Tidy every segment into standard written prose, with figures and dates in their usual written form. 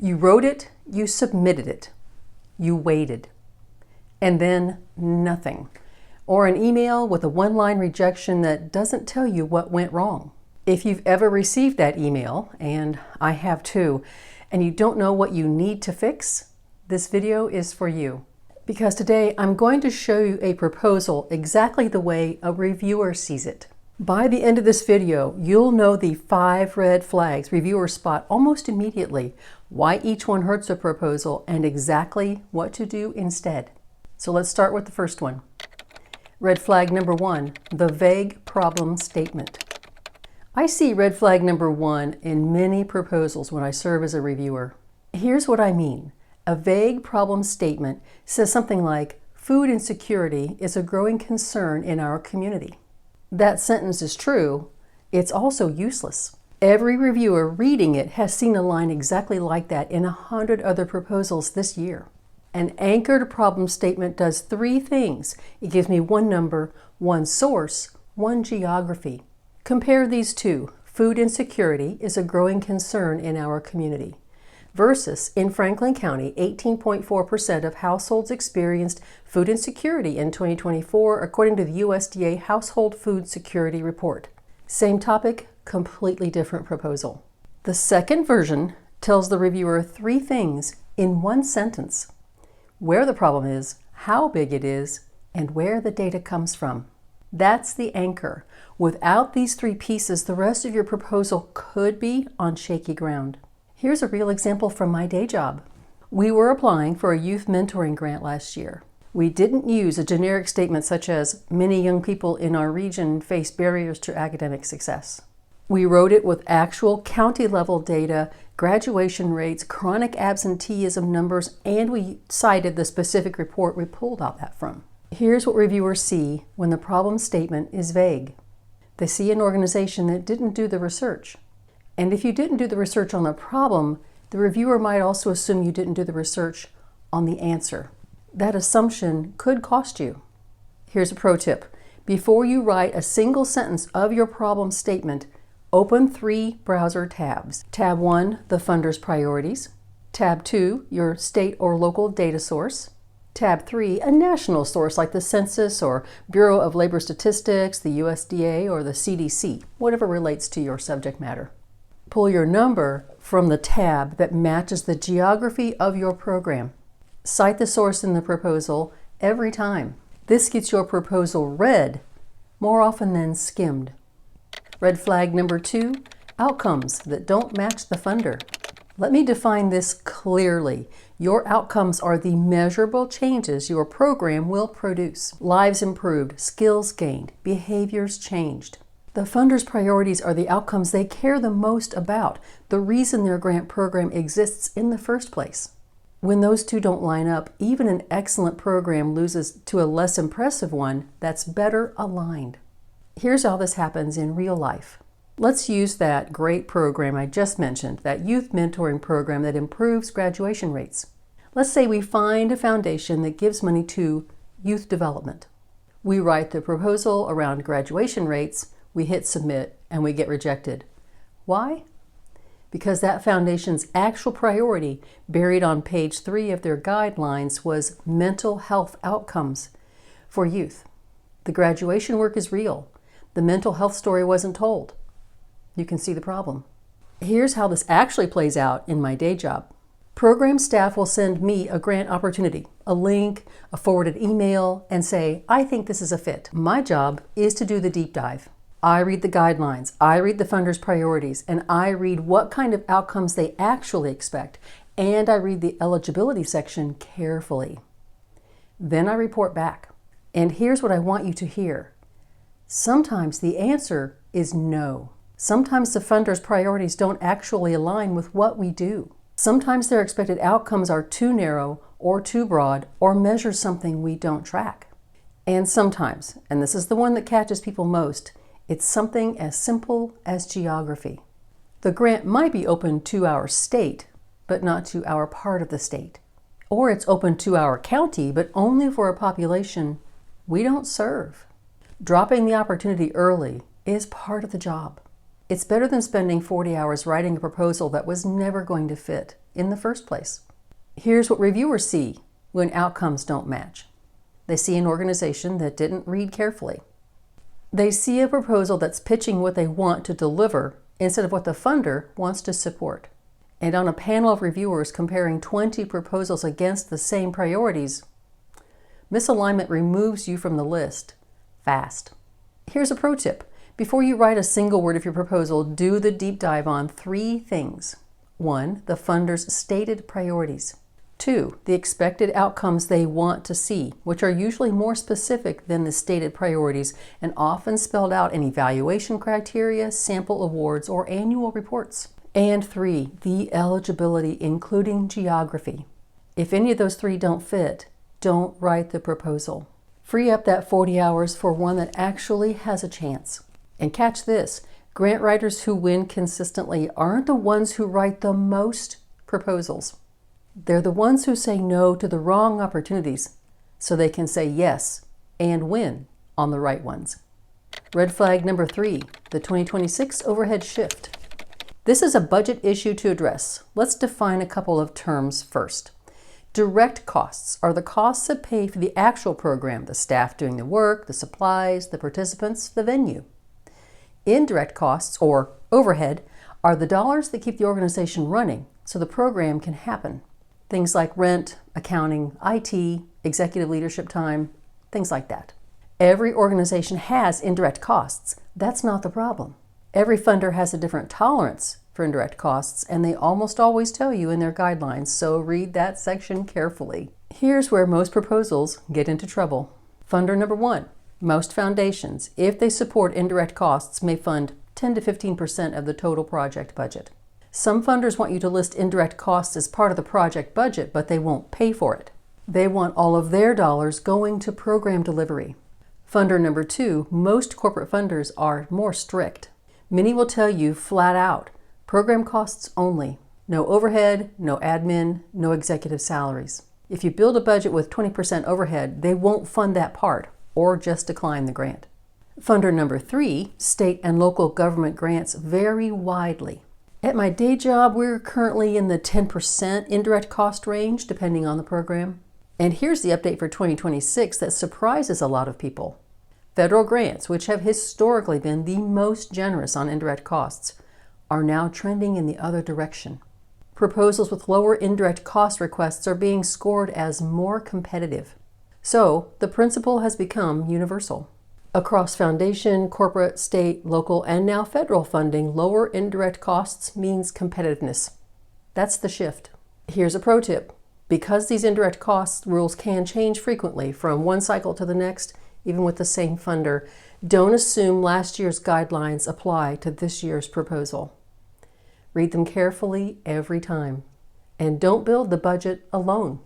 You wrote it, you submitted it, you waited, and then nothing. Or an email with a one-line rejection that doesn't tell you what went wrong. If you've ever received that email, and I have too, and you don't know what you need to fix, this video is for you. Because today I'm going to show you a proposal exactly the way a reviewer sees it. By the end of this video, you'll know the 5 red flags reviewers spot almost immediately, why each one hurts a proposal, and exactly what to do instead. So let's start with the first one. Red flag number 1, the vague problem statement. I see red flag number 1 in many proposals when I serve as a reviewer. Here's what I mean. A vague problem statement says something like, food insecurity is a growing concern in our community. That sentence is true, it's also useless. Every reviewer reading it has seen a line exactly like that in 100 other proposals this year. An anchored problem statement does 3 things. It gives me one number, one source, one geography. Compare these two. Food insecurity is a growing concern in our community. Versus, in Franklin County, 18.4% of households experienced food insecurity in 2024, according to the USDA Household Food Security Report. Same topic, completely different proposal. The second version tells the reviewer 3 things in one sentence. Where the problem is, how big it is, and where the data comes from. That's the anchor. Without these 3 pieces, the rest of your proposal could be on shaky ground. Here's a real example from my day job. We were applying for a youth mentoring grant last year. We didn't use a generic statement such as, many young people in our region face barriers to academic success. We wrote it with actual county-level data, graduation rates, chronic absenteeism numbers, and we cited the specific report we pulled out that from. Here's what reviewers see when the problem statement is vague. They see an organization that didn't do the research. And if you didn't do the research on the problem, the reviewer might also assume you didn't do the research on the answer. That assumption could cost you. Here's a pro tip. Before you write a single sentence of your problem statement, open 3 browser tabs. Tab 1, the funder's priorities. Tab 2, your state or local data source. Tab 3, a national source like the Census or Bureau of Labor Statistics, the USDA, or the CDC, whatever relates to your subject matter. Pull your number from the tab that matches the geography of your program. Cite the source in the proposal every time. This gets your proposal read more often than skimmed. Red flag number 2, outcomes that don't match the funder. Let me define this clearly. Your outcomes are the measurable changes your program will produce. Lives improved, skills gained, behaviors changed. The funder's priorities are the outcomes they care the most about, the reason their grant program exists in the first place. When those two don't line up, even an excellent program loses to a less impressive one that's better aligned. Here's how this happens in real life. Let's use that great program I just mentioned, that youth mentoring program that improves graduation rates. Let's say we find a foundation that gives money to youth development. We write the proposal around graduation rates, we hit submit, and we get rejected. Why? Because that foundation's actual priority, buried on page 3 of their guidelines, was mental health outcomes for youth. The graduation work is real. The mental health story wasn't told. You can see the problem. Here's how this actually plays out in my day job. Program staff will send me a grant opportunity, a link, a forwarded email, and say, I think this is a fit. My job is to do the deep dive. I read the guidelines, I read the funder's priorities, and I read what kind of outcomes they actually expect, and I read the eligibility section carefully. Then I report back. And here's what I want you to hear. Sometimes the answer is no. Sometimes the funder's priorities don't actually align with what we do. Sometimes their expected outcomes are too narrow or too broad or measure something we don't track. And sometimes, and this is the one that catches people most, it's something as simple as geography. The grant might be open to our state, but not to our part of the state. Or it's open to our county, but only for a population we don't serve. Dropping the opportunity early is part of the job. It's better than spending 40 hours writing a proposal that was never going to fit in the first place. Here's what reviewers see when outcomes don't match. They see an organization that didn't read carefully. They see a proposal that's pitching what they want to deliver instead of what the funder wants to support. And on a panel of reviewers comparing 20 proposals against the same priorities, misalignment removes you from the list fast. Here's a pro tip. Before you write a single word of your proposal, do the deep dive on 3 things. 1, the funder's stated priorities. 2, the expected outcomes they want to see, which are usually more specific than the stated priorities and often spelled out in evaluation criteria, sample awards, or annual reports. And 3, the eligibility, including geography. If any of those 3 don't fit, don't write the proposal. Free up that 40 hours for one that actually has a chance. And catch this, grant writers who win consistently aren't the ones who write the most proposals. They're the ones who say no to the wrong opportunities so they can say yes and win on the right ones. Red flag number 3, the 2026 overhead shift. This is a budget issue to address. Let's define a couple of terms first. Direct costs are the costs that pay for the actual program, the staff doing the work, the supplies, the participants, the venue. Indirect costs, or overhead, are the dollars that keep the organization running so the program can happen. Things like rent, accounting, IT, executive leadership time, things like that. Every organization has indirect costs. That's not the problem. Every funder has a different tolerance for indirect costs, and they almost always tell you in their guidelines, so read that section carefully. Here's where most proposals get into trouble. Funder number 1. Most foundations, if they support indirect costs, may fund 10 to 15% of the total project budget. Some funders want you to list indirect costs as part of the project budget, but they won't pay for it. They want all of their dollars going to program delivery. Funder number 2, most corporate funders are more strict. Many will tell you flat out, program costs only. No overhead, no admin, no executive salaries. If you build a budget with 20% overhead, they won't fund that part or just decline the grant. Funder number 3, state and local government grants vary widely. At my day job, we're currently in the 10% indirect cost range, depending on the program. And here's the update for 2026 that surprises a lot of people. Federal grants, which have historically been the most generous on indirect costs, are now trending in the other direction. Proposals with lower indirect cost requests are being scored as more competitive. So the principle has become universal. Across foundation, corporate, state, local, and now federal funding, lower indirect costs means competitiveness. That's the shift. Here's a pro tip. Because these indirect cost rules can change frequently from one cycle to the next, even with the same funder, don't assume last year's guidelines apply to this year's proposal. Read them carefully every time. And don't build the budget alone.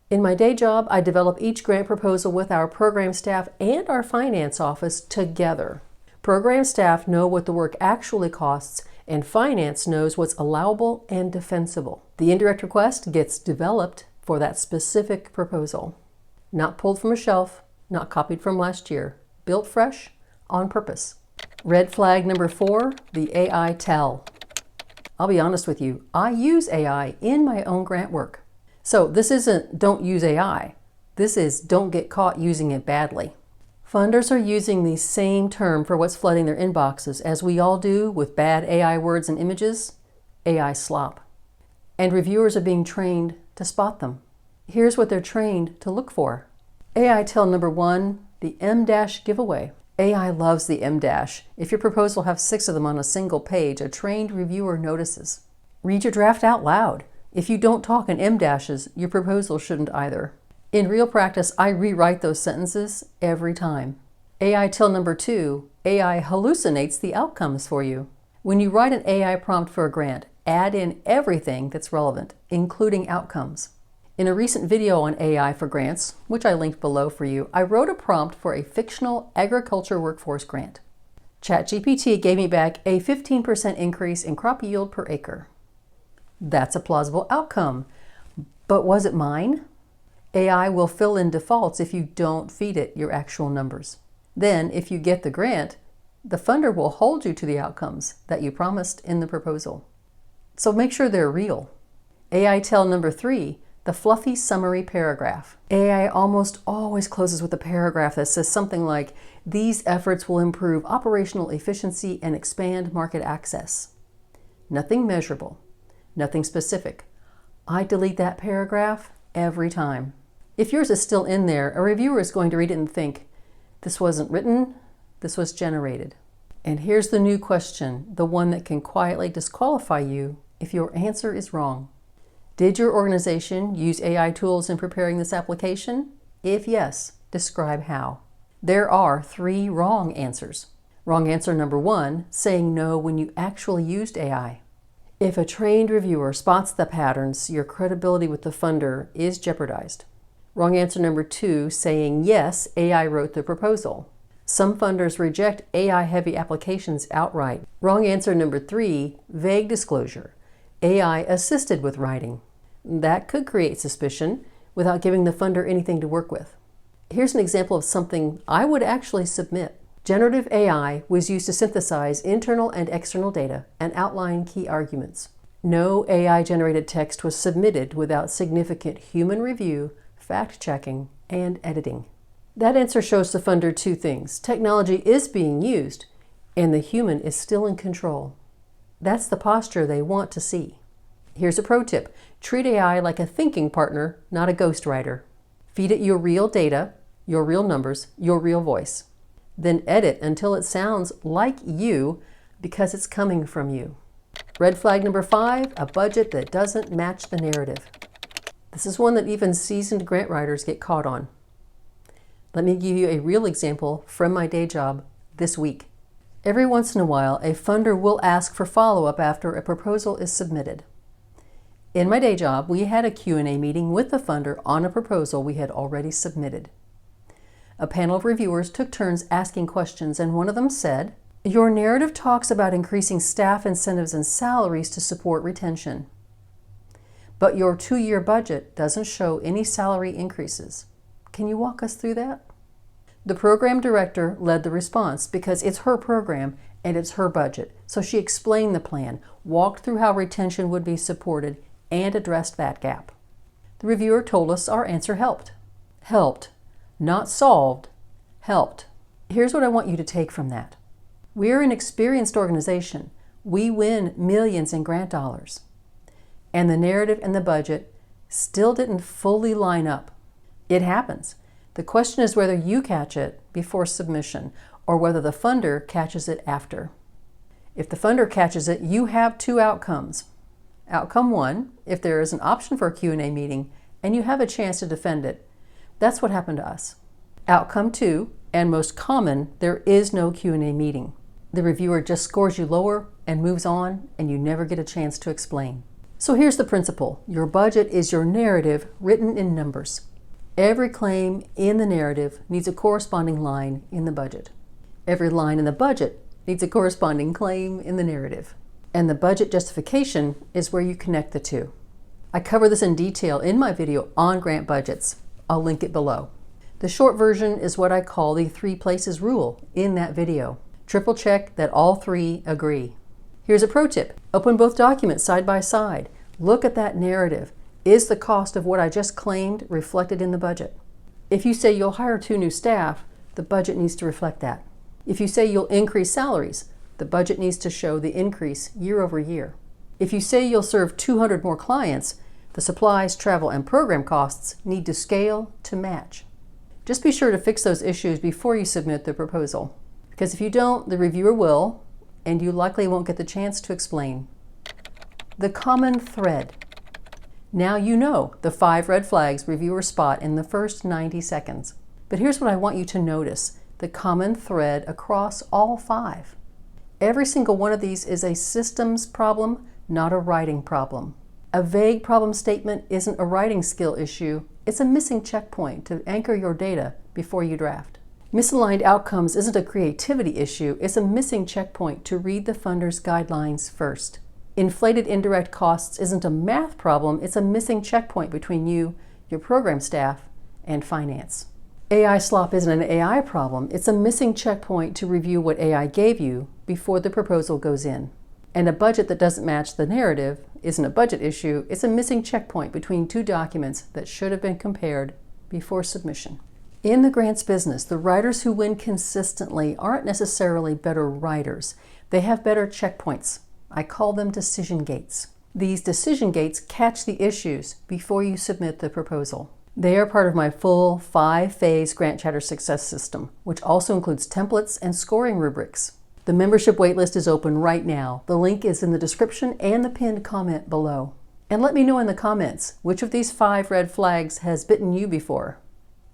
In my day job, I develop each grant proposal with our program staff and our finance office together. Program staff know what the work actually costs, and finance knows what's allowable and defensible. The indirect request gets developed for that specific proposal. Not pulled from a shelf, not copied from last year. Built fresh, on purpose. Red flag number 4, the AI tell. I'll be honest with you, I use AI in my own grant work. So this isn't don't use AI. This is don't get caught using it badly. Funders are using the same term for what's flooding their inboxes as we all do with bad AI words and images, AI slop. And reviewers are being trained to spot them. Here's what they're trained to look for. AI tell number 1, the M- giveaway. AI loves the M-. If your proposal has 6 of them on a single page, a trained reviewer notices. Read your draft out loud. If you don't talk in M-, your proposal shouldn't either. In real practice, I rewrite those sentences every time. AI tell number 2, AI hallucinates the outcomes for you. When you write an AI prompt for a grant, add in everything that's relevant, including outcomes. In a recent video on AI for grants, which I linked below for you, I wrote a prompt for a fictional agriculture workforce grant. ChatGPT gave me back a 15% increase in crop yield per acre. That's a plausible outcome. But was it mine? AI will fill in defaults if you don't feed it your actual numbers. Then, if you get the grant, The funder will hold you to the outcomes that you promised in the proposal. So make sure they're real. AI tell number 3, the fluffy summary paragraph. AI almost always closes with a paragraph that says something like, these efforts will improve operational efficiency and expand market access. Nothing measurable, nothing specific. I delete that paragraph every time. If yours is still in there, a reviewer is going to read it and think, this wasn't written, this was generated. And here's the new question, the one that can quietly disqualify you if your answer is wrong. Did your organization use AI tools in preparing this application? If yes, describe how. There are 3 wrong answers. Wrong answer number 1, saying no when you actually used AI. If a trained reviewer spots the patterns, your credibility with the funder is jeopardized. Wrong answer number 2, saying yes, AI wrote the proposal. Some funders reject AI-heavy applications outright. Wrong answer number 3, vague disclosure. AI assisted with writing. That could create suspicion without giving the funder anything to work with. Here's an example of something I would actually submit. Generative AI was used to synthesize internal and external data and outline key arguments. No AI-generated text was submitted without significant human review, fact-checking, and editing. That answer shows the funder 2 things. Technology is being used, and the human is still in control. That's the posture they want to see. Here's a pro tip. Treat AI like a thinking partner, not a ghostwriter. Feed it your real data, your real numbers, your real voice. Then edit until it sounds like you because it's coming from you. Red flag number 5, a budget that doesn't match the narrative. This is one that even seasoned grant writers get caught on. Let me give you a real example from my day job this week. Every once in a while, a funder will ask for follow-up after a proposal is submitted. In my day job, we had a Q&A meeting with the funder on a proposal we had already submitted. A panel of reviewers took turns asking questions, and one of them said, your narrative talks about increasing staff incentives and salaries to support retention. But your 2-year budget doesn't show any salary increases. Can you walk us through that? The program director led the response because it's her program and it's her budget. So she explained the plan, walked through how retention would be supported, and addressed that gap. The reviewer told us our answer helped. Helped. Not solved. Helped. Here's what I want you to take from that. We're an experienced organization. We win millions in grant dollars. And the narrative and the budget still didn't fully line up. It happens. The question is whether you catch it before submission or whether the funder catches it after. If the funder catches it, you have 2 outcomes. Outcome 1, if there is an option for a Q&A meeting and you have a chance to defend it. That's what happened to us. Outcome 2, and most common, there is no Q&A meeting. The reviewer just scores you lower and moves on, and you never get a chance to explain. So here's the principle. Your budget is your narrative written in numbers. Every claim in the narrative needs a corresponding line in the budget. Every line in the budget needs a corresponding claim in the narrative. And the budget justification is where you connect the 2. I cover this in detail in my video on grant budgets. I'll link it below. The short version is what I call the 3 places rule in that video. Triple check that all 3 agree. Here's a pro tip. Open both documents side by side. Look at that narrative. Is the cost of what I just claimed reflected in the budget? If you say you'll hire 2 new staff, the budget needs to reflect that. If you say you'll increase salaries, the budget needs to show the increase year over year. If you say you'll serve 200 more clients, the supplies, travel, and program costs need to scale to match. Just be sure to fix those issues before you submit the proposal, because if you don't, the reviewer will, and you likely won't get the chance to explain. The common thread. Now you know the 5 red flags reviewers spot in the first 90 seconds. But here's what I want you to notice, the common thread across all 5. Every single one of these is a systems problem, not a writing problem. A vague problem statement isn't a writing skill issue, it's a missing checkpoint to anchor your data before you draft. Misaligned outcomes isn't a creativity issue, it's a missing checkpoint to read the funder's guidelines first. Inflated indirect costs isn't a math problem, it's a missing checkpoint between you, your program staff, and finance. AI slop isn't an AI problem, it's a missing checkpoint to review what AI gave you before the proposal goes in. And a budget that doesn't match the narrative isn't a budget issue, it's a missing checkpoint between two documents that should have been compared before submission. In the grants business, the writers who win consistently aren't necessarily better writers. They have better checkpoints. I call them decision gates. These decision gates catch the issues before you submit the proposal. They are part of my full 5-phase Grant Chatter success system, which also includes templates and scoring rubrics. The membership waitlist is open right now. The link is in the description and the pinned comment below. And let me know in the comments, which of these 5 red flags has bitten you before?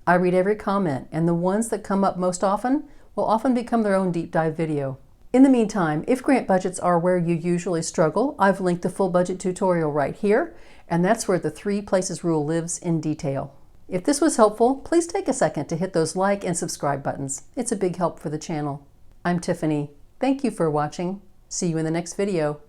I read every comment, and the ones that come up most often will often become their own deep dive video. In the meantime, if grant budgets are where you usually struggle, I've linked the full budget tutorial right here, and that's where the 3 places rule lives in detail. If this was helpful, please take a second to hit those like and subscribe buttons. It's a big help for the channel. I'm Tiffany. Thank you for watching. See you in the next video.